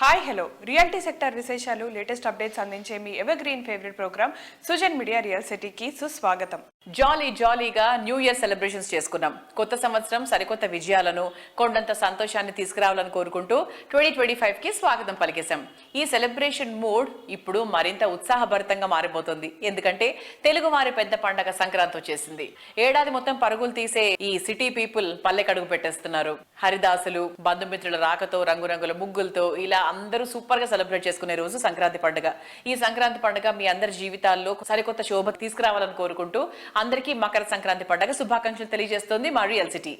Hi hello reality sector విశేషాలు latest updates అందించే మీ evergreen favourite programme Sujan media real సిటీకి సుస్వాగతం. జాలీగా న్యూ ఇయర్ సెలబ్రేషన్స్ చేసుకున్నాం. కొత్త సంవత్సరం సరికొత్త విజయాలను కొండంత సంతోషాన్ని తీసుకురావాలని కోరుకుంటూ 2025 కి స్వాగతం పలికేశాం. ఈ సెలబ్రేషన్ మూడ్ ఇప్పుడు మరింత ఉత్సాహభరితంగా మారిపోతుంది. ఎందుకంటే తెలుగు వారి పెద్ద పండగ సంక్రాంతి వచ్చేసింది. ఏడాది మొత్తం పరుగులు తీసే ఈ సిటీ పీపుల్ పల్లెకడుగు పెట్టేస్తున్నారు. హరిదాసులు, బంధుమిత్రుల రాకతో, రంగురంగుల ముగ్గులతో ఇలా అందరూ సూపర్ గా సెలబ్రేట్ చేసుకునే రోజు సంక్రాంతి పండుగ. ఈ సంక్రాంతి పండుగ మీ అందరి జీవితాల్లో సరికొత్త శోభ తీసుకురావాలని కోరుకుంటూ అందరికీ మకర సంక్రాంతి పండుగ శుభాకాంక్షలు తెలియజేస్తోంది మా రియల్ సిటీ.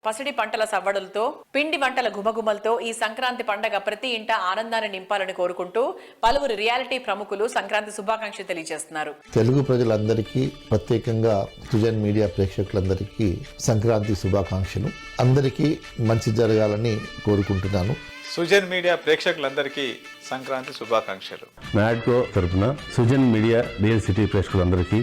పసిడి పంటల సవ్వడులతో, పిండి వంటల గుమగుమలతో ఈ సంక్రాంతి పండగ ప్రతి ఇంట ఆనందాన్ని నింపాలని కోరుకుంటూ పలువురు రియాలిటీ ప్రముఖులు సంక్రాంతి శుభాకాంక్షలు తెలియజేస్తున్నారు. తెలుగు ప్రజలందరికీ, ప్రత్యేకంగా సుజన్ మీడియా ప్రేక్షకులందరికీ సంక్రాంతి శుభాకాంక్షలు. అందరికీ మంచి జరగాలని కోరుకుంటున్నాను. సుజన్ మీడియా ప్రేక్షకులందరికీ సంక్రాంతి శుభాకాంక్షలు. నాడ్కో తరపున సుజన్ మీడియా రియల్ సిటీ ప్రేక్షకులందరికీ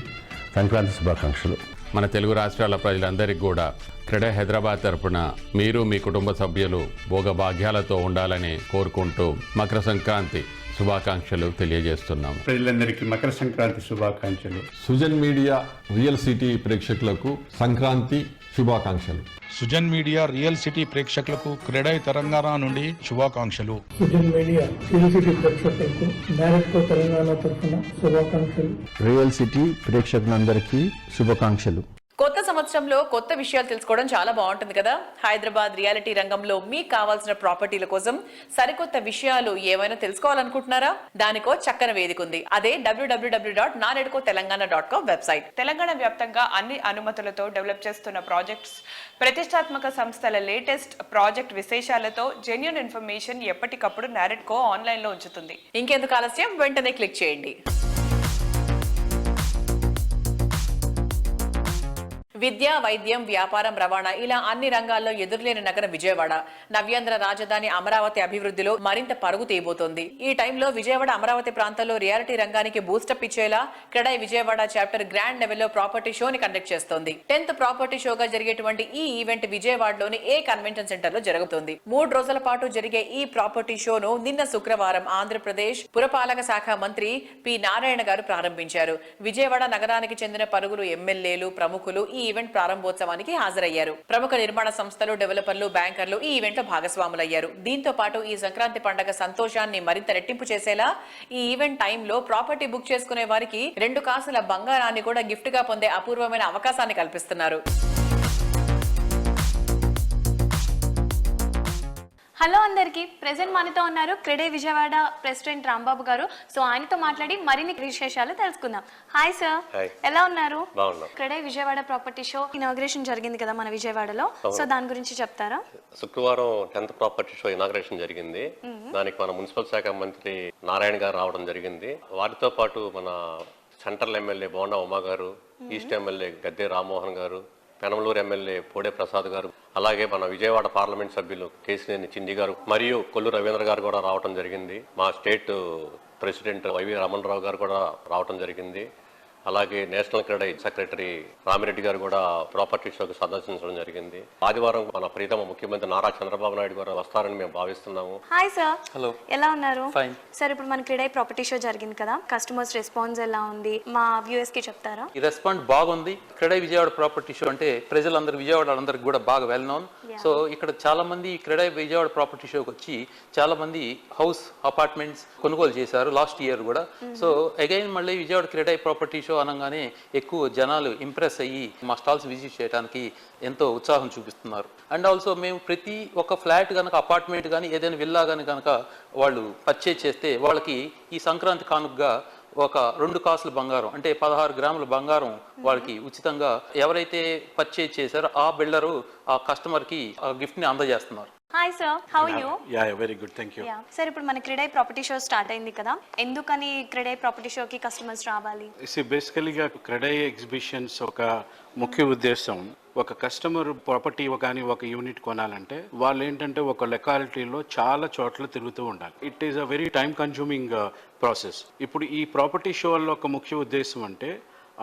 సంక్రాంతి శుభాకాంక్షలు. మన తెలుగు రాష్ట్రాల ప్రజలందరికీ కూడా క్రెడే హైదరాబాద్ తరపున మీరు మీ కుటుంబ సభ్యులు భోగభాగ్యాలతో ఉండాలని కోరుకుంటూ మకర సంక్రాంతి శుభాకాంక్షలు తెలియజేస్తున్నాము. ప్రజలందరికీ మకర సంక్రాంతి శుభాకాంక్షలు. సుజన్ మీడియా రియల్ సిటీ ప్రేక్షకులకు సంక్రాంతి శుభాకాంక్షలు. సుజన్ మీడియా రియల్ సిటీ ప్రేక్షకులకు క్రెడై తెలంగాణ నుండి శుభాకాంక్షలు. సుజన్ మీడియా రియల్ సిటీ ప్రేక్షకులకు నారెట్కో తెలంగాణ తరఫున శుభాకాంక్షలు. రియల్ సిటీ ప్రేక్షకులందరికీ శుభాకాంక్షలు. కొత్త సంవత్సరంలో కొత్త విషయాలు తెలుసుకోవడం చాలా బాగుంటుంది కదా. హైదరాబాద్ రియాలిటీ రంగంలో మీకు కావాల్సిన ప్రాపర్టీల కోసం సరికొత్త విషయాలు ఏమైనా తెలుసుకోవాలనుకుంటున్నారా? దానికో చక్కని వేదిక ఉంది. అదే www.naredcotelangaana.com వెబ్సైట్. తెలంగాణ వ్యాప్తంగా అన్ని అనుమతులతో డెవలప్ చేస్తున్న ప్రాజెక్ట్స్, ప్రతిష్టాత్మక సంస్థల లేటెస్ట్ ప్రాజెక్ట్ విశేషాలతో జెన్యూన్ ఇన్ఫర్మేషన్ ఎప్పటికప్పుడు నారెడ్కో ఆన్లైన్ లో ఉంచుతుంది. ఇంకెందుకు ఆలస్యం, వెంటనే క్లిక్ చేయండి. విద్య, వైద్యం, వ్యాపారం, రవాణా ఇలా అన్ని రంగాల్లో ఎదురులేని నగరం విజయవాడ. నవ్యాంధ్ర రాజధాని అమరావతి అభివృద్ధిలో మరింత పరుగు తీయబోతోంది. ఈ టైంలో విజయవాడ అమరావతి ప్రాంతంలో రియాలిటీ రంగానికి బూస్టప్ ఇచ్చేలా క్రెడై విజయవాడ చాప్టర్ గ్రాండ్ లెవెల్లో ప్రాపర్టీ షోని కండక్ట్ చేస్తోంది. 10th ప్రాపర్టీ షోగా జరిగేటువంటి ఈ ఈవెంట్ విజయవాడలోని ఏ కన్వెన్షన్ సెంటర్ లో జరుగుతుంది. 3 రోజుల పాటు జరిగే ఈ ప్రాపర్టీ షోను నిన్న శుక్రవారం ఆంధ్రప్రదేశ్ పురపాలక శాఖ మంత్రి పి నారాయణ గారు ప్రారంభించారు. విజయవాడ నగరానికి చెందిన పలువురు ఎమ్మెల్యేలు, ప్రముఖులు ఈ ఈవెంట్ ప్రారంభోత్సవానికి హాజరయ్యారు. ప్రముఖ నిర్మాణ సంస్థలు, డెవలపర్లు, బ్యాంకర్లు ఈ ఈవెంట్ లో భాగస్వాములయ్యారు. దీంతో పాటు ఈ సంక్రాంతి పండుగ సంతోషాన్ని మరింత రెట్టింపు చేసేలా ఈ ఈవెంట్ టైంలో ప్రాపర్టీ బుక్ చేసుకునే వారికి 2 కాసుల బంగారాన్ని కూడా గిఫ్ట్ గా పొందే అపూర్వమైన అవకాశాన్ని కల్పిస్తున్నారు. హలో అందరికీ, ప్రెసెంట్ మనతో ఉన్నారు క్రెడై విజయవాడ ప్రెసిడెంట్ రాంబాబు గారు. సో ఆయనతో మాట్లాడి మరిన్ని విశేషాలు తెలుసుకుందాం. హాయ్ సార్, ఎలా ఉన్నారు? CREDAI Vijayawada property show inauguration జరిగింది కదా మన విజయవాడలో, సో దాని గురించి చెప్తారా? శుక్రవారం 10th ప్రాపర్టీ షో ఇనాగ్రేషన్ జరిగింది. దానికి మన మున్సిపల్ శాఖ మంత్రి నారాయణ గారు రావడం జరిగింది. వారితో పాటు మన సెంట్రల్ ఎమ్మెల్యే బోండా ఉమా గారు, ఈస్ట్ ఎమ్మెల్యే గద్దె రామ్మోహన్ గారు, పెనమలూరు ఎమ్మెల్యే పోడే ప్రసాద్ గారు, అలాగే మన విజయవాడ పార్లమెంట్ సభ్యులు కేసినేని చిండి గారు మరియు కొల్లు రవీంద్ర గారు కూడా రావడం జరిగింది. మా స్టేట్ ప్రెసిడెంట్ వైవి రమణరావు గారు కూడా రావడం జరిగింది. అలాగే నేషనల్ క్రెడై సెక్రటరీ రామిరెడ్డి గారు కూడా ప్రాపర్టీ షోకి సందర్శించడం జరిగింది. ఆదివారం మన ప్రీతమ ముఖ్యమంత్రి నారా చంద్రబాబు నాయుడు గారు వస్తారని మేము భావిస్తున్నాము. హాయ్ సార్, హలో, ఎలా ఉన్నారు? ఫైన్ సార్, ఇప్పుడు మన క్రెడై ప్రాపర్టీ షో జరిగింది కదా, కస్టమర్స్ రెస్పాన్స్ ఎలా ఉంది మా వ్యూయర్స్ కి చెప్తారా? ఈ రెస్పాన్స్ బాగుంది. క్రెడై విజయవాడ ప్రాపర్టీ షో అంటే ప్రజలందరూ, విజయవాడ అందరికి కూడా బాగా వెల్ నోన్. సో ఇక్కడ చాలా మంది క్రెడై విజయవాడ ప్రాపర్టీ షోకి వచ్చి చాలా మంది హౌస్, అపార్ట్మెంట్స్ కొనుగోలు చేశారు లాస్ట్ ఇయర్ కూడా. సో అగైన్ మళ్ళీ విజయవాడ క్రెడై ప్రాపర్టీ షో అనగానే ఎక్కువ జనాలు ఇంప్రెస్ అయ్యి మా స్టాల్స్ విజిట్ చేయడానికి ఎంతో ఉత్సాహం చూపిస్తున్నారు. అండ్ ఆల్సో మేము ప్రతి ఒక్క ఫ్లాట్ కనుక, అపార్ట్మెంట్ కానీ ఏదైనా విల్లా కానీ కనుక వాళ్ళు పర్చేజ్ చేస్తే వాళ్ళకి ఈ సంక్రాంతి కానుకగా ఒక 2 కాసుల బంగారం అంటే 16 గ్రాముల బంగారం వాళ్ళకి ఉచితంగా ఎవరైతే పర్చేజ్ చేశారో ఆ బిల్డరు ఆ కస్టమర్ కి ఆ గిఫ్ట్ ని అందజేస్తున్నారు. Hi sir, how are you? Very good, thank you. Sir, ఇప్పుడు మన క్రెడై ప్రాపర్టీ షో స్టార్ట్ అయింది కదా, ఎందుకని క్రెడై ప్రాపర్టీ షోకి కస్టమర్స్ రావాలి? బేసికలీగా క్రెడై ఎగ్జిబిషన్స్ ఒక ముఖ్య ఉద్దేశం, ఒక కస్టమర్ ప్రాపర్టీ కానీ ఒక యూనిట్ కొనాలంటే వాళ్ళు ఏంటంటే ఒక లొకాలిటీలో చాలా చోట్ల తిరుగుతూ ఉండాలి. It is a very time consuming process. ఇప్పుడు ఈ ప్రాపర్టీ షో వల్ల ఒక ముఖ్య ఉద్దేశం అంటే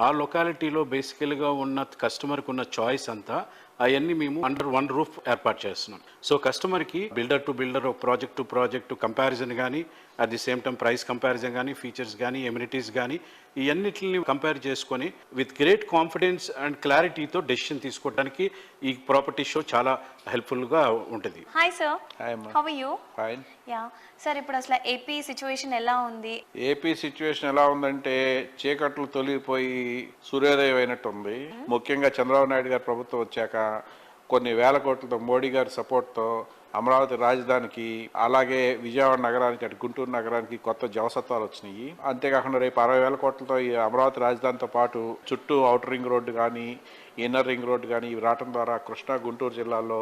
ఆ లొకాలిటీలో బేసికల్గా ఉన్న కస్టమర్కి ఉన్న చాయిస్ అంతా అవన్నీ మేము అండర్ వన్ రూఫ్ ఏర్పాటు చేస్తున్నాం. సో కస్టమర్కి builder to builder, project to project comparison కానీ, at the same time price comparison కానీ, ఫీచర్స్ కానీ, ఎమ్యూనిటీస్ కానీ, ఇవన్నిటిని కంపేర్ చేసుకొని విత్ గ్రేట్ కాన్ఫిడెన్స్ అండ్ క్లారిటీతో డెసిషన్ తీసుకోవడానికి ఈ ప్రాపర్టీ షో చాలా హెల్ప్ఫుల్గా ఉంటుంది. Hi sir, how are you? Fine. Yeah sir, ఇప్పుడు అసలు ఏపీ సిచ్యువేషన్ ఎలా ఉంది? ఏపీ సిచ్యువేషన్ ఎలా ఉందంటే చీకట్లు తొలగిపోయి సూర్యోదయం అయినట్టు ఉంది. ముఖ్యంగా చంద్రబాబు నాయుడు గారి ప్రభుత్వం వచ్చాక కొన్ని వేల కోట్లతో మోడీ గారి సపోర్ట్తో అమరావతి రాజధానికి, అలాగే విజయవాడ నగరానికి, అటు గుంటూరు నగరానికి కొత్త జవసత్వాలు వచ్చినాయి. అంతేకాకుండా రేపు 60,000 కోట్లతో ఈ అమరావతి రాజధానితో పాటు చుట్టూ అవుటర్ రింగ్ రోడ్డు కానీ, ఇన్నర్ రింగ్ రోడ్డు కానీ ఇవి రావడం ద్వారా కృష్ణా గుంటూరు జిల్లాల్లో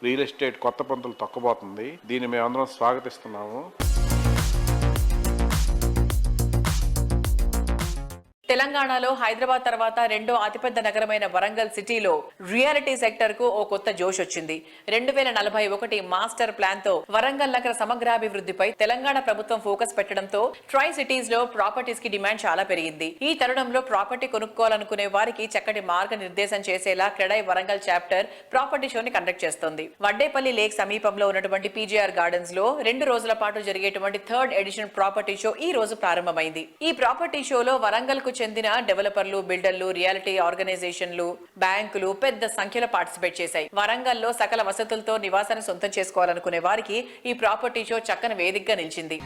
రియల్ ఎస్టేట్ కొత్త పంతులు తొక్కబోతుంది. దీన్ని మేమందరం స్వాగతిస్తున్నాము. తెలంగాణలో హైదరాబాద్ తర్వాత రెండో అతిపెద్ద నగరమైన వరంగల్ సిటీలో రియాలిటీ సెక్టర్ కు ఓ కొత్త జోష్ వచ్చింది. 2041 మాస్టర్ ప్లాన్ తో వరంగల్ నగర సమగ్రాభివృద్ధిపై తెలంగాణ ప్రభుత్వం ఫోకస్ పెట్టడంతో ట్రై సిటీస్ లో ప్రాపర్టీస్ కి డిమాండ్ చాలా పెరిగింది. ఈ తరుణంలో ప్రాపర్టీ కొనుక్కోవాలనుకునే వారికి చక్కటి మార్గనిర్దేశం చేసేలా క్రెడై వరంగల్ చాప్టర్ ప్రాపర్టీ షోని కండక్ట్ చేస్తోంది. వడ్డేపల్లి లేక్ సమీపంలో ఉన్నటువంటి పీజీఆర్ గార్డెన్స్ లో 2 రోజుల పాటు జరిగేటువంటి 3rd ఎడిషన్ ప్రాపర్టీ షో ఈ రోజు ప్రారంభమైంది. ఈ ప్రాపర్టీ షోలో వరంగల్ కు చెందిన డెవలపర్లు, బిల్డర్లు, రియాలిటీ ఆర్గనైజేషన్లు, బ్యాంకులు పెద్ద సంఖ్యలో పార్టిసిపేట్ చేశాయి. వరంగల్లో సకల వసతులతో నివాసాన్ని సొంతం చేసుకోవాలనుకునే వారికి ఈ ప్రాపర్టీ షో చక్కని వేదికగా నిలిచింది.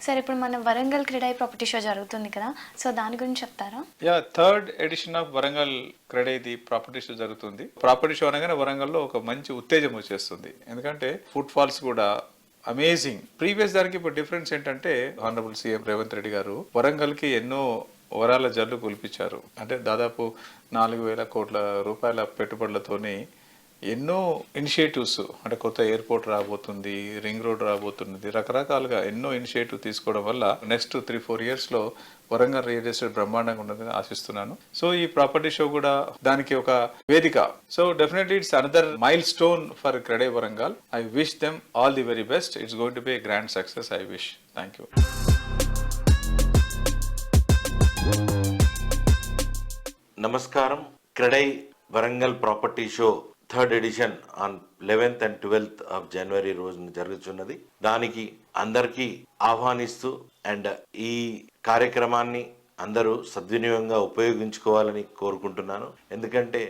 సార్, ఇప్పుడు మన వరంగల్ క్రెడై ప్రాపర్టీ షో జరుగుతుంది కదా, సో దాని గురించి చెప్తారా? Yeah, 3rd edition of Warangal క్రెడైది ప్రాపర్టీ షో జరుగుతుంది. ప్రాపర్టీ షో అనగానే వరంగల్లో ఒక మంచి ఉత్తేజం వచ్చేస్తుంది. ఎందుకంటే ఫుట్ ఫాల్స్ కూడా అమేజింగ్. ప్రీవియస్ దానికి ఇప్పుడు డిఫరెన్స్ ఏంటంటే ఆనరబుల్ సీఎం రేవంత్ రెడ్డి గారు వరంగల్కి ఎన్నో వరాల జల్లు కుల్పించారు. అంటే దాదాపు 4,000 కోట్ల రూపాయల పెట్టుబడులతోని ఎన్నో ఇనిషియేటివ్స్, అంటే కొత్త ఎయిర్పోర్ట్ రాబోతుంది, రింగ్ రోడ్ రాబోతుంది, రకరకాలుగా ఎన్నో ఇనిషియేటివ్ తీసుకోవడం వల్ల నెక్స్ట్ 3-4 years లో వరంగల్ రియల్ ఎస్టేట్ బ్రహ్మాండంగా ఉంటుందని ఆశిస్తున్నాను. సో ఈ ప్రాపర్టీ షో కూడా దానికి ఒక వేదిక. So definitely it's another mile stone for CREDAI Warangal. I wish them all the very best. It's going to be a grand success. I wish. Thank you. నమస్కారం. CREDAI Warangal property show 3rd edition on 11th and 12th of January రోజున జరుగుతున్నది. దానికి అందరికీ ఆహ్వానిస్తూ and ఈ కార్యక్రమాన్ని అందరూ సద్వినియోగంగా ఉపయోగించుకోవాలని కోరుకుంటున్నాను. ఎందుకంటే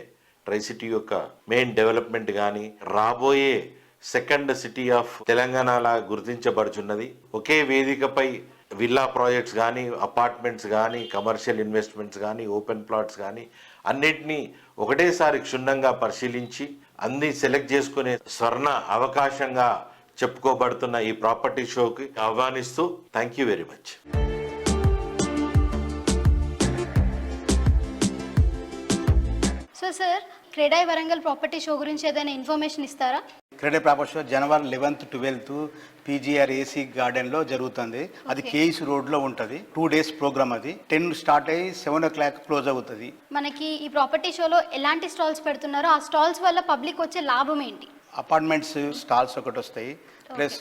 ట్రై సిటీ యొక్క మెయిన్ డెవలప్మెంట్ కానీ రాబోయే 2nd సిటీ ఆఫ్ తెలంగాణలా గుర్తించబడుచున్నది. ఒకే వేదికపై విల్లా ప్రాజెక్ట్స్ కానీ, అపార్ట్మెంట్స్ కానీ, కమర్షియల్ ఇన్వెస్ట్మెంట్స్ కానీ, ఓపెన్ ప్లాట్స్ కానీ అన్నిటినీ ఒకటేసారి క్షుణ్ణంగా పరిశీలించి అన్ని సెలెక్ట్ చేసుకునే స్వర్ణ అవకాశంగా చెప్పుకోబడుతున్న ఈ ప్రాపర్టీ షోకి ఆహ్వానిస్తూ thank you very much. So sir, CREDAI Warangal property show గురించి ఏదైనా ఇన్ఫర్మేషన్ ఇస్తారా? క్రెడై ప్రాపర్టీ షో జనవరి 11th, 12th పీజీఆర్ ఏసీ గార్డెన్లో జరుగుతుంది. అది కేఈస్ రోడ్లో ఉంటుంది. 2 days ప్రోగ్రామ్. అది 10 స్టార్ట్ అయ్యి 7 o'clock క్లోజ్ అవుతుంది. మనకి ఈ ప్రాపర్టీ షోలో ఎలాంటి స్టాల్స్ పెడుతున్నారో, ఆ స్టాల్స్ వల్ల పబ్లిక్ వచ్చే లాభం ఏంటి? అపార్ట్మెంట్స్ స్టాల్స్ ఒకటి వస్తాయి, ప్లస్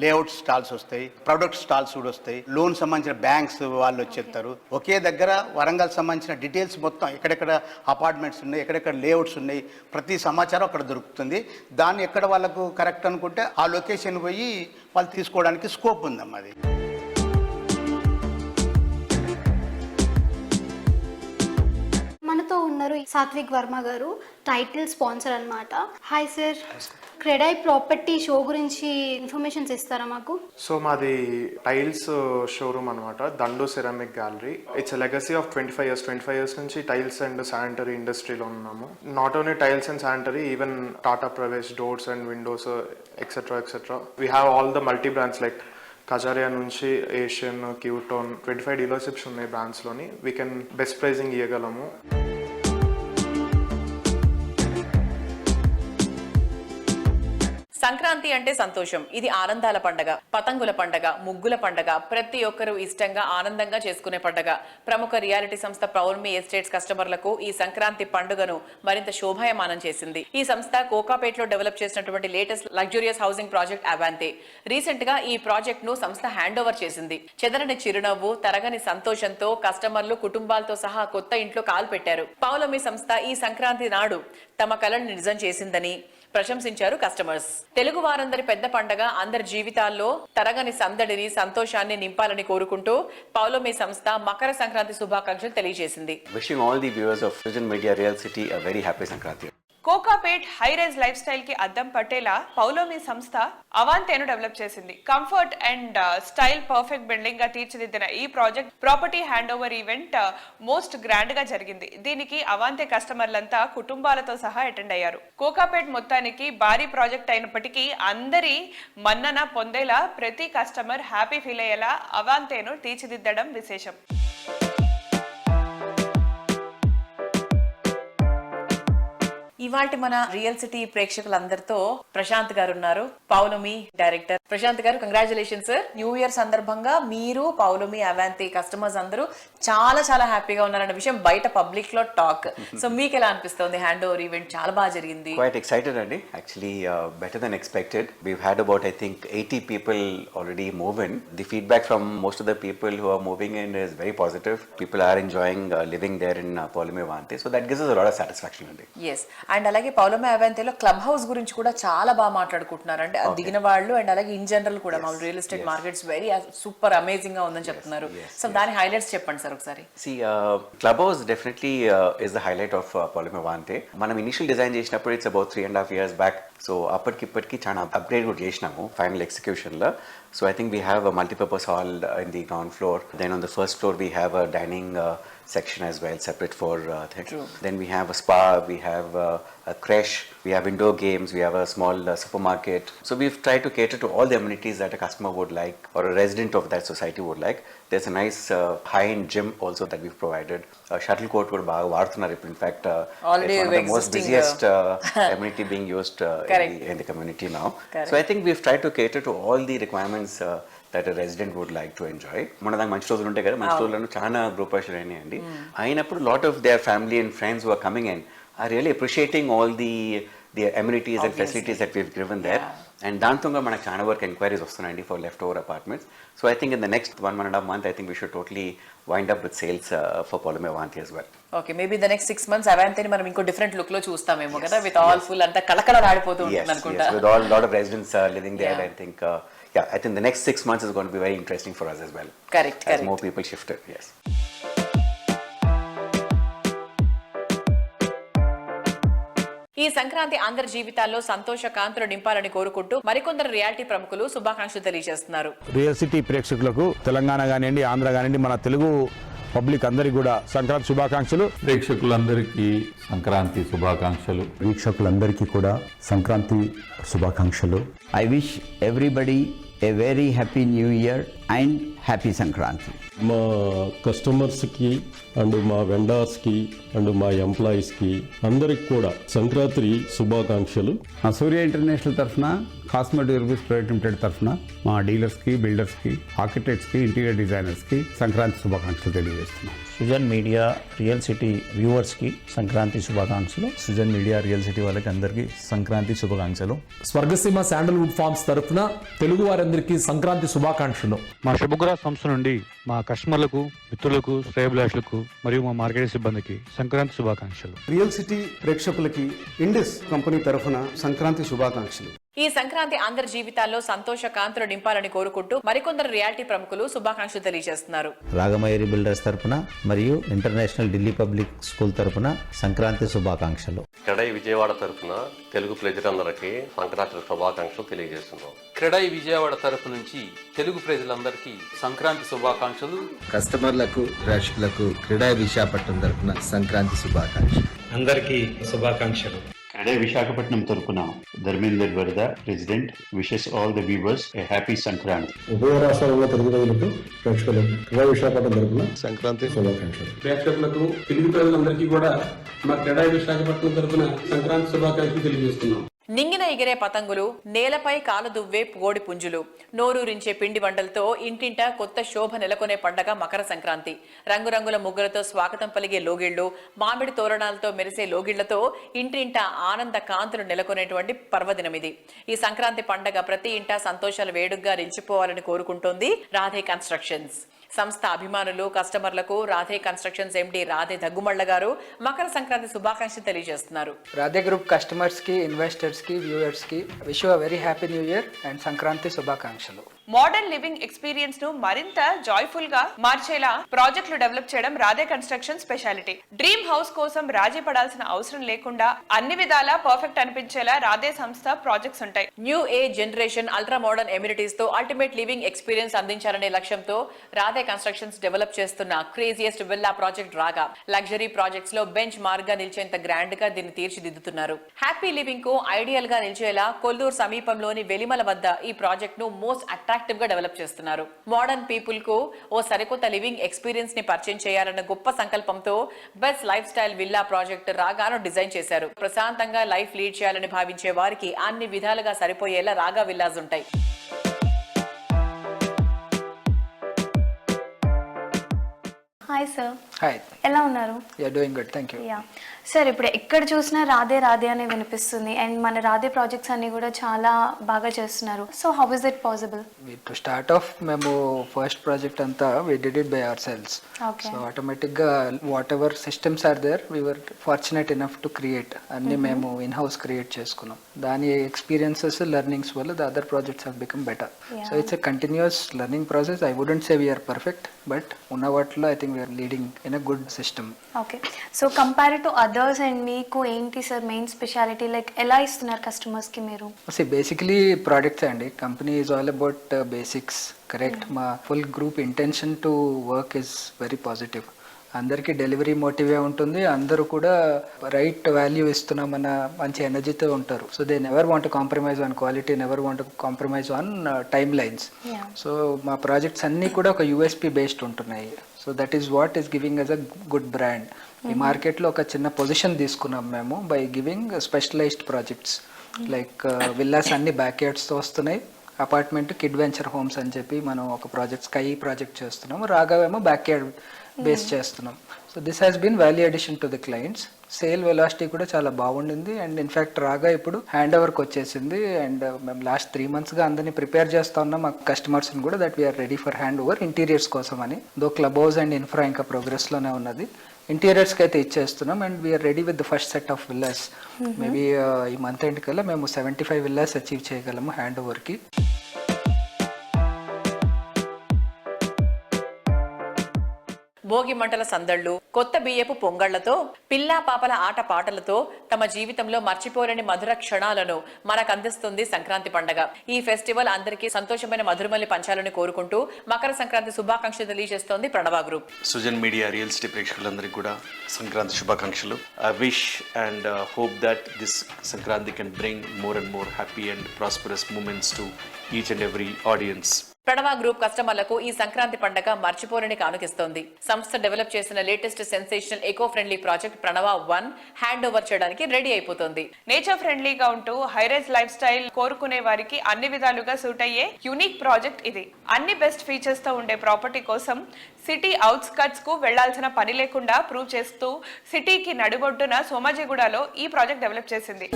లేఅవుట్ స్టాల్స్ వస్తాయి, ప్రొడక్ట్ స్టాల్స్ కూడా వస్తాయి, లోన్ సంబంధించిన బ్యాంక్స్ వాళ్ళు వచ్చేస్తారు. ఒకే దగ్గర వరంగల్ సంబంధించిన డీటెయిల్స్ మొత్తం ఎక్కడెక్కడ అపార్ట్మెంట్స్ ఉన్నాయి, ఎక్కడెక్కడ లేఅవుట్స్ ఉన్నాయి, ప్రతి సమాచారం అక్కడ దొరుకుతుంది. దాన్ని ఎక్కడ వాళ్ళకు కరెక్ట్ అనుకుంటే ఆ లొకేషన్ పోయి వాళ్ళు తీసుకోవడానికి స్కోప్ ఉందమ్మా. అది మనతో ఉన్నారు సాత్విక్ వర్మ గారు, టైటిల్ స్పాన్సర్ అన్నమాట. Hi sir, CREDAI property show గురించి ఇన్ఫర్మేషన్స్ ఇస్తారా మాకు? సో మాది టైల్స్ షోరూమ్ అనమాట, దండు ceramic gallery. It's legacy of 25 years నుంచి టైల్స్ అండ్ శానిటరీ ఇండస్ట్రీలో ఉన్నాము. Not only tiles and sanitary, even Tata Pravesh doors and Windows etcetera. We have all the multi brands like Kajaria నుంచి Asian, క్యూటోన్, 25 dealerships ఉన్నాయి బ్రాండ్స్లోని. We can best pricing ఇవ్వగలము. సంక్రాంతి సంక్రాంతి అంటే సంతోషం. ఇది ఆనందాల పండగ, పతంగుల పండగ, ముగ్గుల పండగ, ప్రతి ఒక్కరూ ఇష్టంగా ఆనందంగా చేసుకునే పండగ. ప్రముఖ రియాలిటీ సంస్థ పౌర్ణమి ఎస్టేట్స్ కస్టమర్లకు ఈ సంక్రాంతి పండుగను మరింత శోభాయమానం చేసింది. ఈ సంస్థ కోకాపేట్ లో డెవలప్ చేసినటువంటి latest luxurious housing project Avante. Recent గా ఈ ప్రాజెక్ట్ ను సంస్థ హ్యాండ్ ఓవర్ చేసింది. చెదరని చిరునవ్వు, తరగని సంతోషంతో కస్టమర్లు కుటుంబాలతో సహా కొత్త ఇంట్లో కాలు పెట్టారు. పౌర్ణమి సంస్థ ఈ సంక్రాంతి నాడు తమ కలను నిజం చేసిందని ప్రశంసించారు కస్టమర్స్. తెలుగు వారందరి పెద్ద పండగ అందరి జీవితాల్లో తరగని సందడిని, సంతోషాన్ని నింపాలని కోరుకుంటూ పౌర్ణమి సంస్థ మకర సంక్రాంతి శుభాకాంక్షలు తెలియజేసింది. Wishing all the viewers of Sujan Media Real City a very happy Sankranti. Kokapet high rise lifestyle కి అద్దం పట్టేలా పౌర్ణమి సంస్థ అవాంతేను డెవలప్ చేసింది. Comfort and style perfect building గా తీర్చిదిద్దిన ఈ project property hand over event most grand గా జరిగింది. దీనికి అవాంతే కస్టమర్లంతా కుటుంబాలతో సహా అటెండ్ అయ్యారు. కోకాపేట్ మొత్తానికి భారీ ప్రాజెక్ట్ అయినప్పటికీ అందరి మన్నన పొందేలా ప్రతి కస్టమర్ హ్యాపీ ఫీల్ అయ్యేలా అవాంతేను తీర్చిదిద్దడం విశేషం. ఇవాల్టి మన రియల్ సిటీ ప్రేక్షకులందరితో ప్రశాంత్ గారు ఉన్నారు, పౌర్ణమి డైరెక్టర్. ప్రశాంత్ గారు, కంగ్రాచులేషన్స్ సార్. న్యూ ఇయర్ సందర్భంగా మీరు, పౌర్ణమి, అవాంతి కస్టమర్స్ అందరూ చాలా చాలా హ్యాపీగా ఉన్నారన్న విషయం బయట పబ్లిక్ లో టాక్. సో మీకు ఎలా అనిపిస్తుంది? హ్యాండ్ ఓవర్ ఈవెంట్ చాలా బాగా జరిగింది. Quite excited అండి. Actually better than expected. We've had about I think 80 people already move in. The feedback from most of the people who are moving in is very positive. People are enjoying living there in Purnami Avanti. So that gives us a lot of satisfaction అండి. Yes. And అలాగే పౌర్ణమి అవాంతిలో club house గురించి కూడా చాలా బాగా మాట్లాడుకుంటున్నారు. అంటే దిగిన వాళ్ళు అండ్ అలాగే ఇన్ జనరల్ కూడా మా real estate markets very super amazing గా ఉందని చెప్తున్నారు. సో దాని హైలైట్స్ చెప్పండి సార్ ఒకసారి. See, Club House definitely is the highlight of Purnami Avanti. మనం ఇనిషియల్ డిజైన్ చేసినప్పుడు it's about 3.5 years back. So అప్పటికిప్పటికి చాలా అప్గ్రేడ్ కూడా చేసినాము ఫైనల్ ఎగ్జిక్యూషన్లో. So I think we have a multi-purpose hall in the ground floor. Then on the first floor we have a dining section as well, separate for things. Then we have a spa, we have a creche, we have indoor games, we have a small supermarket. So we've tried to cater to all the amenities that a customer would like or a resident of that society would like. There's a nice high-end gym also that we've provided. Shuttle court would baga vaartunnaru. In fact, already it's one of the most busiest amenity being used in the community now. So I think we've tried to cater to all the requirements that a resident would like to enjoy. మన దానికి మంచి రోజులు ఉంటాయి కదా, మంచి రోజులను చాలా group అషర్ అయినాయండి. అయినప్పుడు lot of their family and friends who are coming in are really appreciating all the amenities and facilities that we've given there. And దాంతో మనకు చాలా వరకు ఎంక్వైరీస్ వస్తున్నాయండి for left over apartments. So I think in the next 1.5 month I think we should totally wind up with sales for Purnami Avanti as well. Okay, maybe the next 6 months అవాంతిని మనం ఇంకో different look లో చూస్తామేమో కదా, with all full అంతా కళకళలాడిపోతూ ఉంటుంది అనుకుంటా. Yes, with all lot of residents living there. I think I think the next 6 months is going to be very interesting for us as well. Correct. As more people shifted. Yes. ఈ సంక్రాంతి అందరి జీవితాల్లో సంతోష కాంతులు నింపాలని కోరుకుంటూ మరికొందరు reality ప్రముఖులు శుభాకాంక్షలు తెలియజేస్తున్నారు. రియల్ సిటీ ప్రేక్షకులకు తెలంగాణ కానివ్వండి, ఆంధ్ర కానివ్వండి, మన తెలుగు పబ్లిక్ అందరికీ కూడా సంక్రాంతి శుభాకాంక్షలు. ప్రేక్షకులందరికీ సంక్రాంతి శుభాకాంక్షలు. వీక్షకులందరికీ కూడా సంక్రాంతి శుభాకాంక్షలు. I wish everybody a very happy new year and happy Sankranti. మా కస్టమర్స్కి అండ్ మా వెండర్స్కి అండ్ మా ఎంప్లాయీస్కి అందరికి కూడా సంక్రాంతి శుభాకాంక్షలు. మా సూర్య ఇంటర్నేషనల్ తరఫున, కాస్మెటిక్ డ్యూరబుల్స్ ప్రైవేట్ లిమిటెడ్ తరఫున మా డీలర్స్కి, బిల్డర్స్కి, ఆర్కిటెక్ట్స్కి, ఇంటీరియర్ డిజైనర్స్కి సంక్రాంతి శుభాకాంక్షలు తెలియజేస్తున్నాం. సుజన్ మీడియా రియల్ సిటీ వ్యూవర్స్కి సంక్రాంతి శుభాకాంక్షలు. సుజన్ మీడియా రియల్ సిటీ వాళ్ళకి అందరికీ సంక్రాంతి శుభాకాంక్షలు. స్వర్గసీమ శాండల్వుడ్ ఫార్మ్స్ తరఫున తెలుగు వారందరికీ సంక్రాంతి శుభాకాంక్షలు. మా శుభగ్రహ సంస్థ నుండి మా కస్టమర్లకు, మిత్రులకు, శ్రేయభిలాషులకు మరియు మా మార్కెటింగ్ సిబ్బందికి సంక్రాంతి శుభాకాంక్షలు. రియల్ సిటీ ప్రేక్షకులకి ఇండిస్ కంపెనీ తరఫున సంక్రాంతి శుభాకాంక్షలు. ఈ సంక్రాంతి అందరి జీవితాల్లో సంతోష కాంతులు నింపాలని కోరుకుంటూ మరికొందరు రియాలిటీ ప్రముఖులు శుభాకాంక్షలు తెలియజేస్తున్నారు. రాగమయూరి బిల్డర్స్ తరఫున మరియు ఇంటర్నేషనల్ ఢిల్లీ పబ్లిక్ స్కూల్ తరఫున సంక్రాంతి శుభాకాంక్షలు. క్రెడై విజయవాడ తరఫున తెలుగు ప్రజలందరికీ సంక్రాంతి శుభాకాంక్షలు తెలియజేస్తున్నాం. క్రెడై విజయవాడ తరఫు నుంచి తెలుగు ప్రజలందరికీ సంక్రాంతి శుభాకాంక్షలు. కస్టమర్లకు, ప్రేక్షకులకు క్రెడై విశాఖపట్నం తరఫున సంక్రాంతి శుభాకాంక్షలు. అందరికీ శుభాకాంక్షలు. క్రెడై విశాఖపట్నం తరఫున ధర్మేందర్ వరద president wishes all the viewers A happy Sankranti. ఉభయ రాష్ట్రాలలో తెలుగు ప్రజలకు, ప్రేక్షకులకు క్రెడై విశాఖపట్నం తరఫున సంక్రాంతి శుభాకాంక్షలు. ప్రేక్షకులకు, తెలుగు ప్రజలందరికీ కూడా మా క్రెడై విశాఖపట్నం తరఫున సంక్రాంతి శుభాకాంక్షలు తెలియజేస్తున్నాం. నింగిన ఎగిరే పతంగులు, నేలపై కాలు దువ్వే కోడి పుంజులు, నోరూరించే పిండి వంటలతో ఇంటింటా కొత్త శోభ నెలకొనే పండగ మకర సంక్రాంతి. రంగురంగుల ముగ్గులతో స్వాగతం పలిగే లోగిళ్లు, మామిడి తోరణాలతో మెరిసే లోగిళ్లతో ఇంటింటా ఆనంద కాంతులు నెలకొనేటువంటి పర్వదినం ఇది. ఈ సంక్రాంతి పండగ ప్రతి ఇంటా సంతోషాల వేడుగ్గా నిలిచిపోవాలని కోరుకుంటోంది రాధే కన్స్ట్రక్షన్స్ సంస్థ అభిమానులు, కస్టమర్లకు రాధే కన్స్ట్రక్షన్స్ ఎండి రాధే దగ్గుమళ్ళ గారు మకర సంక్రాంతి శుభాకాంక్షలు తెలియజేస్తున్నారు. రాధే గ్రూప్ కస్టమర్స్ కి, ఇన్వెస్టర్స్ కి, వ్యూవర్స్ కి wish you a very happy new year and Sankranti శుభాకాంక్షలు. మోడర్న్ లివింగ్ ఎక్స్పీరియన్స్ ను మరింత జాయ్ఫుల్ గా మార్చేలా ప్రాజెక్టులు డెవలప్ చేయడం Radhe construction speciality. Dream house కోసం రాజీ పడాల్సిన అవసరం లేకుండా అన్ని విధాలా పర్ఫెక్ట్ అనిపించేలా రాధే సంస్థ ప్రాజెక్ట్స్ ఉంటాయి. New age generation ultra modern amenities తో అల్టిమేట్ లివింగ్ ఎక్స్పీరియన్స్ అందించాలనే లక్ష్యంతో రాధే కన్స్ట్రక్షన్స్ డెవలప్ చేస్తున్న క్రేజియస్ట్ విల్లా ప్రాజెక్ట్ రాగా. లగ్జరీ ప్రాజెక్ట్స్ లో బెంచ్ మార్క్ గా నిలిచేంత గ్రాండ్ గా దీన్ని తీర్చిదిద్దుతున్నారు. హ్యాపీ లివింగ్ కు ఐడియల్ గా నిలిచేలా కొల్లూరు సమీపంలోని వెలిమల వద్ద ఈ ప్రాజెక్ట్ ను మోస్ట్ అట్రాక్టివ్ గా డెవలప్ చేస్తున్నారు. మోడర్న్ పీపుల్ కు ఓ సరికొత్త లివింగ్ ఎక్స్పీరియన్స్ ని పరిచయం చేయాలన్న గొప్ప సంకల్పంతో best life style villa project రాగాను డిజైన్ చేశారు. ప్రశాంతంగా లైఫ్ లీడ్ చేయాలని భావించే వారికి అన్ని విధాలుగా సరిపోయేలా రాగా విల్లాస్ ఉంటాయి. Hi sir. హాయ్, ఎలా ఉన్నారు? Yeah doing good, thank you. Yeah sir, ఇప్పుడు ఎక్కడ చూసినా రాధే రాధే అనే వినిపిస్తుంది అండ్ మన రాధే ప్రాజెక్ట్స్ అన్ని కూడా చాలా బాగా చేస్తున్నారు. So how is it possible? To start off మేము ఫస్ట్ ప్రాజెక్ట్ అంతా we did it by our sales. So ఆటోమేటిక్గా whatever systems are there we were fortunate enough to create అన్ని మేము ఇన్ హౌస్ క్రియేట్ చేసుకున్నాం. దాని experiences learnings వల్ల the other projects have become better. So it's a continuous learning process. I wouldn't say we're perfect, but ఉన్న వాటిలో I think we're leading in a good system. Okay, so compare to others and మీకు ఏంటి sir main speciality, like ఎలా ఇస్తున్నారు customers కి మీరు? Basically products అండి. Company is all about basics, correct. మా full group intention to work is very positive. అందరికీ delivery మోటివే ఉంటుంది. అందరూ కూడా రైట్ వాల్యూ ఇస్తున్నామన్న మంచి ఎనర్జీతో ఉంటారు. So they never want compromise on quality, never want compromise on time lines. So మా ప్రాజెక్ట్స్ అన్నీ కూడా ఒక యూఎస్పీ బేస్డ్ ఉంటున్నాయి. So that is what is giving us a good brand. ఈ మార్కెట్లో ఒక చిన్న పొజిషన్ తీసుకున్నాం మేము by giving specialised projects. Like villas అన్ని బ్యాక్ యార్డ్స్తో వస్తున్నాయి. అపార్ట్మెంట్ కిడ్ వెంచర్ హోమ్స్ అని చెప్పి మనం ఒక ప్రాజెక్ట్ స్కై ప్రాజెక్ట్ చేస్తున్నాము. రాగావేమో బ్యాక్ యార్డ్ బేస్ చేస్తున్నాం. So this has been value addition to the clients. Sale velocity కూడా చాలా బాగుండింది. అండ్ ఇన్ఫ్యాక్ట్ రాగా ఇప్పుడు హ్యాండ్ ఓవర్కి వచ్చేసింది. అండ్ మేము లాస్ట్ 3 monthsగా అందరినీ ప్రిపేర్ చేస్తూ ఉన్నాం మా కస్టమర్స్ని కూడా, that we're ready for hand over interiors కోసం అని. Though club house and infra ఇంకా ప్రోగ్రెస్లోనే ఉన్నది. ఇంటీరియర్స్కి అయితే ఇచ్చేస్తున్నాం. And we're ready with the first set of villas. Maybe ఈ మంత్ ఎండ్ కల్లా మేము 75 విల్లాస్ అచీవ్ చేయగలము హ్యాండ్ ఓవర్కి. భోగి మంటల సందళ్లు, కొత్త బియ్యపు పొంగళ్లతో, పిల్లా పాపల ఆట పాటలతో తమ జీవితంలో మర్చిపోలేని మధుర క్షణాలను మనకు అందిస్తుంది సంక్రాంతి పండగ. ఈ ఫెస్టివల్ అందరికీ సంతోషమైన మధురమల్ని పంచాలని కోరుకుంటూ మకర సంక్రాంతి శుభాకాంక్షలు తెలియజేస్తోంది Pranava group. Sujan media real estate ప్రేక్షకులందరికీ కూడా సంక్రాంతి శుభాకాంక్షలు. I wish and hope that this Sankranti can bring more and more happy and prosperous moments to each and every audience. Pranava group కస్టమర్లకు ఈ సంక్రాంతి పండగ మర్చిపోలేని కానుకిస్తోంది. సంస్థ డెవలప్ చేసిన latest sensational eco friendly project Pranava 1 hand over చేయడానికి రెడీ అయిపోతుంది. నేచర్ ఫ్రెండ్లీగా ఉంటూ హైరైజ్ లైఫ్ స్టైల్ కోరుకునే వారికి అన్ని విధాలుగా సూట్ అయ్యే యూనిక్ ప్రాజెక్ట్ ఇది. అన్ని బెస్ట్ ఫీచర్స్ తో ఉండే ప్రాపర్టీ కోసం సిటీ అవుట్స్కట్స్ కు వెళ్లాల్సిన పని లేకుండా ప్రూవ్ చేస్తూ సిటీకి నడిబొడ్డున సోమాజిగూడలో ఈ ప్రాజెక్ట్ డెవలప్ చేసింది.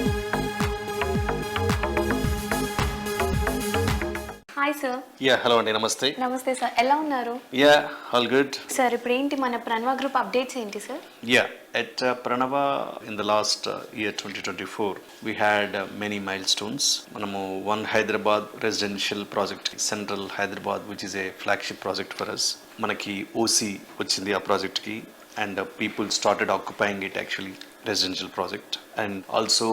Hi sir. యా హలో అండి, నమస్తే. నమస్తే సార్, ఎలా ఉన్నారు? Yeah all good. సార్, ఇప్పుడు ఏంటి మన ప్రణవ గ్రూప్ అప్డేట్స్ ఏంటి sir? Yeah at Pranava in the last year 2024 we had many milestones. Manamu one Hyderabad residential project, Central Hyderabad, which is a flagship project for us. Manaki OC vachindi aa project ki, and people started occupying it actually, residential project. And also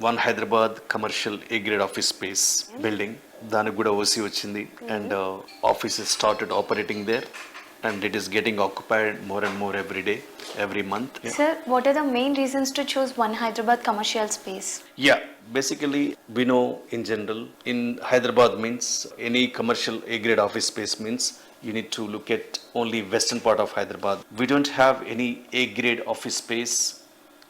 one Hyderabad commercial A grade office space building, దానికి కూడా OC వచ్చింది. And offices started operating there and it is getting occupied more and more every day, every month. Sir, what are the main reasons to choose one Hyderabad commercial space? Yeah, basically we know in general in Hyderabad means any commercial A grade office space means you need to look at only western part of Hyderabad. We don't have any A grade office space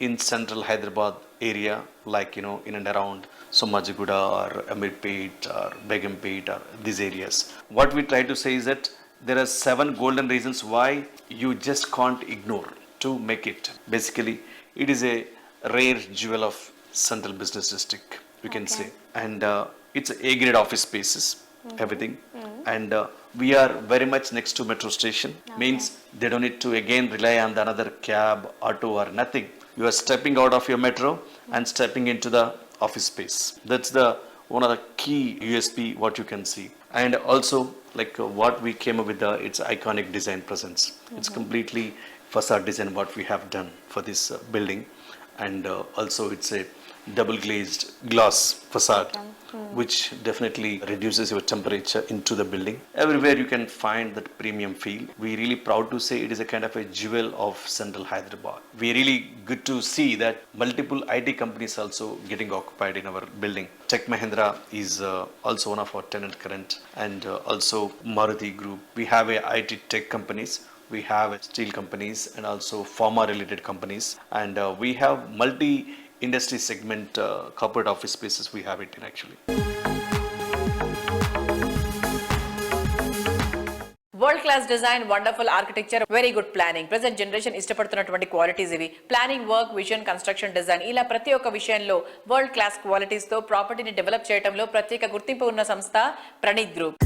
in central Hyderabad area, like in and around Somajigoda or Amirpet or Begumpet or these areas. What we try to say is that there are 7 golden reasons why you just can't ignore to make it. Basically, it is a rare jewel of Central Business District, we can say. And it's A-grade office spaces, everything. And we are very much next to metro station. Means they don't need to again rely on the another cab, auto or nothing. You are stepping out of your metro and stepping into the office space. That's the one of the key USP what you can see. And also like what we came up with its iconic design presence. It's completely facade design what we have done for this building. And also it's a double glazed glass facade, which definitely reduces your temperature into the building. Everywhere you can find that premium feel. We're really proud to say it is a kind of a jewel of Central Hyderabad. We're really good to see that multiple IT companies also getting occupied in our building. Tech Mahindra is also one of our tenant current, and also Maruti Group. We have a IT tech companies. We have steel companies and also pharma related companies, and we have multi-industry segment corporate office spaces we have it in actually. World class design, wonderful architecture, very good planning. Present generation ఇష్టపడుతున్నటువంటి qualities ఇవి. Planning, work, vision, construction design, ఇలా ప్రతి ఒక్క విషయంలో world class qualities తో ప్రాపర్టీని develop చేయడంలో ప్రత్యేక గుర్తింపు ఉన్న సంస్థ ప్రణీత్ గ్రూప్.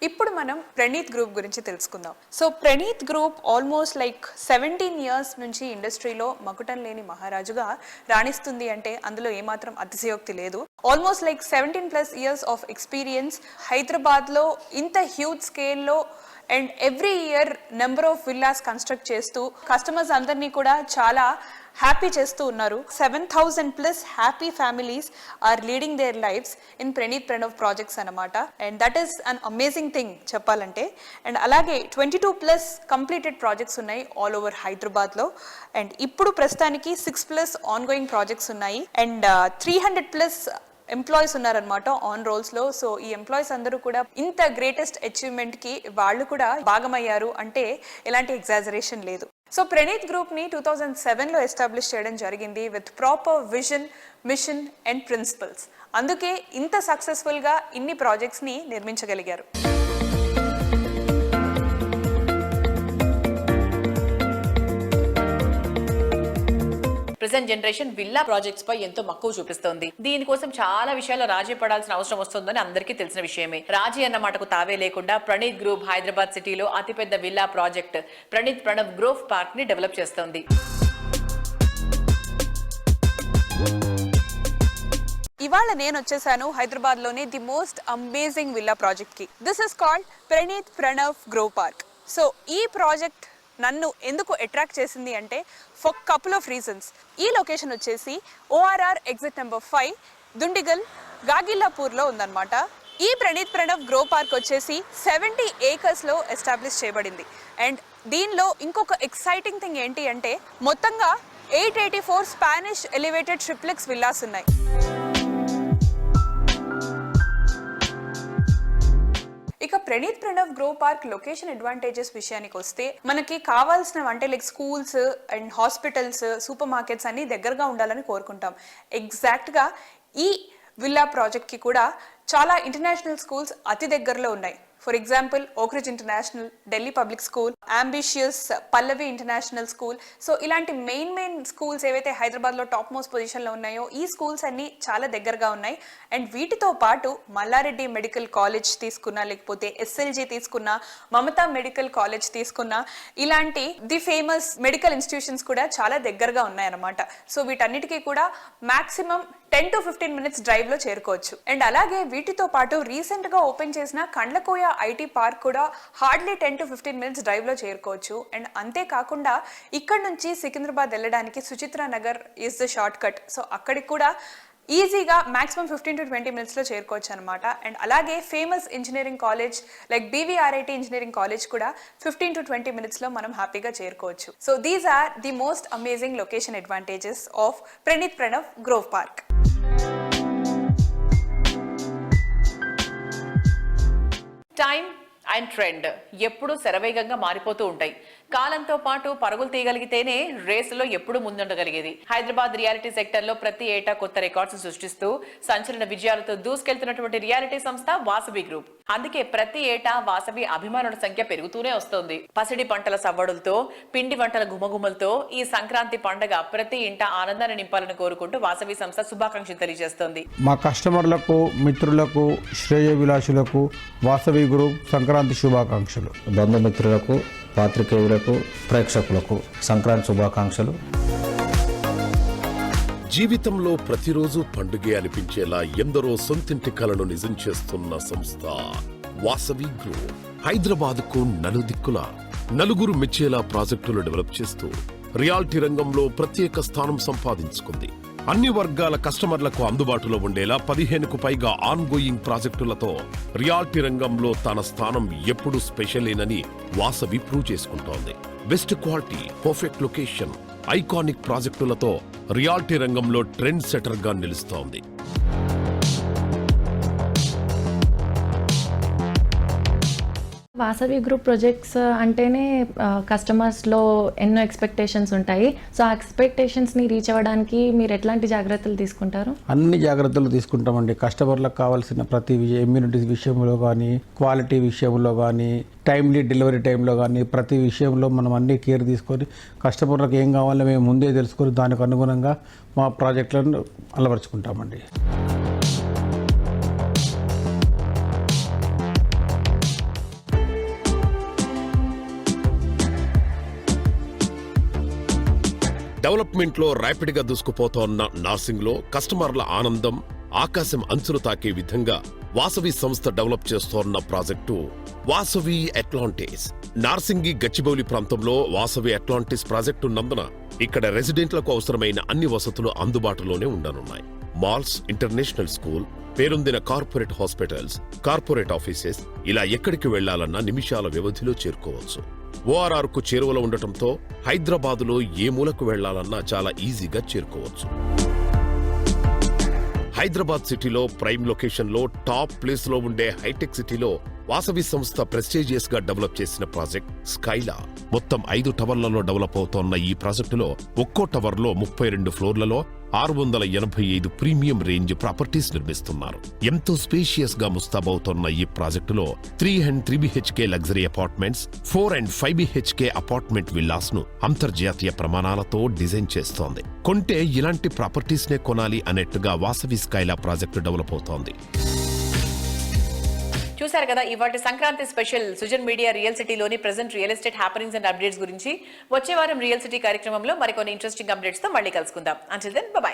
ఇప్పుడు మనం ప్రణీత్ గ్రూప్ గురించి తెలుసుకుందాం. So Praneeth group almost like 17 years నుంచి ఇండస్ట్రీలో మకుటం లేని మహారాజుగా రాణిస్తుంది అంటే అందులో ఏమాత్రం అతిశయోక్తి లేదు. Almost like 17+ years of experience. హైదరాబాద్లో ఇంత హ్యూజ్ స్కేల్లో and every year number of villas construct చేస్తూ కస్టమర్స్ అందరినీ కూడా చాలా హ్యాపీ చేస్తూ ఉన్నారు. 7,000+ happy families are leading their lives in Praneeth Pranav projects అనమాట. And that is an amazing thing చెప్పాలంటే. అండ్ అలాగే 22+ కంప్లీటెడ్ ప్రాజెక్ట్స్ ఉన్నాయి ఆల్ ఓవర్ హైదరాబాద్లో. అండ్ ఇప్పుడు ప్రస్తుతానికి 6+ ఆన్గోయింగ్ ప్రాజెక్ట్స్ ఉన్నాయి. అండ్ 300+ ఎంప్లాయీస్ ఉన్నారనమాట ఆన్ రోల్స్లో. సో ఈ ఎంప్లాయీస్ అందరూ కూడా ఇంత గ్రేటెస్ట్ అచీవ్మెంట్కి వాళ్ళు కూడా భాగమయ్యారు అంటే ఎలాంటి ఎగ్జాజరేషన్ లేదు. సో ప్రణీత్ గ్రూప్ని 2007లో ఎస్టాబ్లిష్ చేయడం జరిగింది with proper vision, mission and principles. అందుకే ఇంత సక్సెస్ఫుల్గా ఇన్ని ప్రాజెక్ట్స్ని నిర్మించగలిగారు. ప్రెసెంట్ జనరేషన్ విల్లా ప్రాజెక్ట్స్ పై ఎంతో మక్కువ చూపిస్తోంది. దీనికోసం చాలా విషయాల్లో రాజీ పడాల్సిన అవసరం వస్తుందని అందరికీ తెలిసిన విషయమే. రాజీ అన్న మాటకు తావే లేకుండా ప్రణీత్ గ్రూప్ హైదరాబాద్ సిటీలో అతిపెద్ద villa project Praneeth Pranav Grove Park ని డెవలప్ చేస్తోంది. ఇవాళ నేను వచ్చేసాను హైదరాబాద్ లోని the most amazing villa project కి. This is called Praneeth Pranav Grove Park. So ఈ ప్రాజెక్ట్ నన్ను ఎందుకు అట్రాక్ట్ చేసింది అంటే ఫర్ కపుల్ ఆఫ్ రీజన్స్. ఈ లొకేషన్ వచ్చేసి ORR ఎగ్జిట్ నెంబర్ 5 దుండిగల్ గాగిల్లాపూర్లో ఉందన్నమాట. ఈ ప్రణీత్ ప్రణవ్ గ్రో పార్క్ వచ్చేసి 70 ఏకర్స్లో ఎస్టాబ్లిష్ చేయబడింది. అండ్ దీనిలో ఇంకొక ఎక్సైటింగ్ థింగ్ ఏంటి అంటే మొత్తంగా 884 స్పానిష్ ఎలివేటెడ్ ట్రిప్లెక్స్ విల్లాస్ ఉన్నాయి. ఇక Praneeth Pranav grow park location advantages విషయానికి వస్తే మనకి కావాల్సిన అంటే like schools and hospitals, super markets అన్ని దగ్గరగా ఉండాలని కోరుకుంటాం. ఎగ్జాక్ట్గా ఈ విల్లా ప్రాజెక్ట్కి కూడా చాలా ఇంటర్నేషనల్ స్కూల్స్ అతి దగ్గరలో ఉన్నాయి. For example Oakridge international, Delhi public school, ambitious, Pallavi international school. So ఇలాంటి మెయిన్ స్కూల్స్ ఏవైతే హైదరాబాద్లో టాప్ మోస్ట్ పొజిషన్లో ఉన్నాయో ఈ స్కూల్స్ అన్నీ చాలా దగ్గరగా ఉన్నాయి. అండ్ వీటితో పాటు మల్లారెడ్డి మెడికల్ కాలేజ్ తీసుకున్నా, లేకపోతే SLG తీసుకున్నా, మమతా మెడికల్ కాలేజ్ తీసుకున్నా, ఇలాంటి ది ఫేమస్ మెడికల్ ఇన్స్టిట్యూషన్స్ కూడా చాలా దగ్గరగా ఉన్నాయన్నమాట. సో వీటన్నిటికీ కూడా మాక్సిమం 10 to 15 minutes డ్రైవ్లో చేరుకోవచ్చు. అండ్ అలాగే వీటితో పాటు రీసెంట్గా ఓపెన్ చేసిన కండ్లకోయ IT పార్క్ కూడా హార్డ్లీ 10 to 15 minutes డ్రైవ్లో చేరుకోవచ్చు. అండ్ అంతేకాకుండా ఇక్కడ నుంచి సికింద్రాబాద్ వెళ్ళడానికి Suchitra Nagar is the short cut. So అక్కడికి కూడా ఈజీగా మాక్సిమం 15 to 20 minutesలో చేరుకోవచ్చు అనమాట. అండ్ అలాగే famous engineering college like BVRIT engineering college కూడా 15 to 20 minutesలో మనం హ్యాపీగా చేరుకోవచ్చు. So these are the most amazing location advantages of Praneeth Pranav Grove Park. Time and trend ఎప్పుడూ శరవేగంగా మారిపోతూ ఉంటాయి. కాలంతో పాటు పరుగులు తీయగలిగితేనే రేసులో ఎప్పుడూ ముందుండగలిగేది. హైదరాబాద్ రియాలిటీ సెక్టర్ లో ప్రతి ఏటా కొత్త రికార్డ్స్ సృష్టిస్తూ సంచలన విజయాలతో దూసుకెళ్తున్నటువంటి రియాలిటీ సంస్థ వాసవి గ్రూప్. అందుకే ప్రతి ఏటా వాసవి అభిమానుల సంఖ్య పెరుగుతూనే వస్తోంది. పసిడి పంటల సవ్వడులతో, పిండి వంటల గుమగుమలతో ఈ సంక్రాంతి పండుగ ప్రతి ఇంట ఆనందాన్ని నింపాలని కోరుకుంటూ వాసవి సంస్థ శుభాకాంక్షలు తెలియజేస్తోంది. మా కస్టమర్లకు, మిత్రులకు, శ్రేయోభిలాషులకు వాసవి గ్రూప్ సంక్రాంతి శుభాకాంక్షలు. బంధుమిత్రులకు, పాత్రికేయులకు, ప్రేక్షకులకు సంక్రాంతి శుభాకాంక్షలు. జీవితంలో ప్రతిరోజు పండుగే అనిపించేలా ఎందరో సొంతింటి కలను నిజం చేస్తున్న సంస్థ వాసవి గ్రూప్. హైదరాబాద్ కు నలుదిక్కుల నలుగురు మెచ్చేలా ప్రాజెక్టులు డెవలప్ చేస్తూ రియాలిటీ రంగంలో ప్రత్యేక స్థానం సంపాదించుకుంది. అన్ని వర్గాల కస్టమర్లకు అందుబాటులో ఉండేలా 15కు పైగా ఆన్ గోయింగ్ ప్రాజెక్టులతో రియాలిటీ రంగంలో తన స్థానం ఎప్పుడూ స్పెషలేనని వాసవి ప్రూవ్ చేసుకుంటోంది. Best quality, perfect location, iconic ప్రాజెక్టులతో రియాలిటీ రంగంలో ట్రెండ్ సెటర్ గా నిలుస్తోంది. వాసవి గ్రూప్ ప్రాజెక్ట్స్ అంటేనే కస్టమర్స్లో ఎన్నో ఎక్స్పెక్టేషన్స్ ఉంటాయి. సో ఆ ఎక్స్పెక్టేషన్స్ని రీచ్ అవ్వడానికి మీరు ఎట్లాంటి జాగ్రత్తలు తీసుకుంటారు? అన్ని జాగ్రత్తలు తీసుకుంటామండి. కస్టమర్లకు కావాల్సిన ప్రతి ఇమ్యూనిటీ విషయంలో కానీ, క్వాలిటీ విషయంలో కానీ, టైమ్లీ డెలివరీ టైంలో కానీ ప్రతి విషయంలో మనం అన్ని కేర్ తీసుకొని కస్టమర్లకు ఏం కావాలో మేము ముందే తెలుసుకొని దానికి అనుగుణంగా మా ప్రాజెక్టులను అలవరుచుకుంటామండి. డెవలప్మెంట్ లో ర్యాపిడ్ గా దూసుకుపోతోన్న నార్సింగ్ లో కస్టమర్ల ఆనందం ఆకాశం అంచులు తాకే విధంగా వాసవి సంస్థ డెవలప్ చేస్తోన్న ప్రాజెక్టు వాసవి అట్లాంటిస్. నార్సింగి గచ్చిబౌలి ప్రాంతంలో వాసవి అట్లాంటిస్ ప్రాజెక్టు నందున ఇక్కడ రెసిడెంట్లకు అవసరమైన అన్ని వసతులు అందుబాటులోనే ఉండనున్నాయి. మాల్స్, ఇంటర్నేషనల్ స్కూల్, పేరొందిన కార్పొరేట్ హాస్పిటల్స్, కార్పొరేట్ ఆఫీసెస్ ఇలా ఎక్కడికి వెళ్లాలన్నా నిమిషాల వ్యవధిలో చేరుకోవచ్చు. ఓఆర్ఆర్ కు చేరువలో ఉండటంతో హైదరాబాదులో ఏ మూలకు వెళ్లాలన్నా చాలా ఈజీగా చేరుకోవచ్చు. హైదరాబాద్ సిటీలో ప్రైమ్ లొకేషన్ లో టాప్ ప్లేస్ లో ఉండే హైటెక్ సిటీలో వాసవి సంస్థ ప్రెస్టీజియస్ గా డెవలప్ చేసిన ప్రాజెక్ట్ స్కైలా. మొత్తం 5 టవర్లలో డెవలప్ అవుతోన్న ఈ ప్రాజెక్టులో ఒక్కో టవర్ లో 32 ఫ్లోర్లలో 685 ప్రీమియం రేంజ్ ప్రాపర్టీస్ నిర్మిస్తున్నారు. ఎంతో స్పేషియస్ గా ముస్తాబవుతోన్న ఈ ప్రాజెక్టులో 3 and 3 BHK luxury apartments, 4 and 5 BHK apartment villas ను అంతర్జాతీయ ప్రమాణాలతో డిజైన్ చేస్తోంది. కొంటే ఇలాంటి ప్రాపర్టీస్ నే కొనాలి అనేట్టుగా వాసవి స్కైలా ప్రాజెక్టు డెవలప్ అవుతోంది. చూశారు కదా ఇవాటి Sankranti special Sujan media real సిటీలోని present real estate happenings and updates గురించి. వచ్చే వారం రియల్ సిటీ కార్యక్రమంలో మరికొన్ని ఇంట్రెస్టింగ్ అప్డేట్స్ తో మళ్ళీ కలుసుకుందాం. Until then by.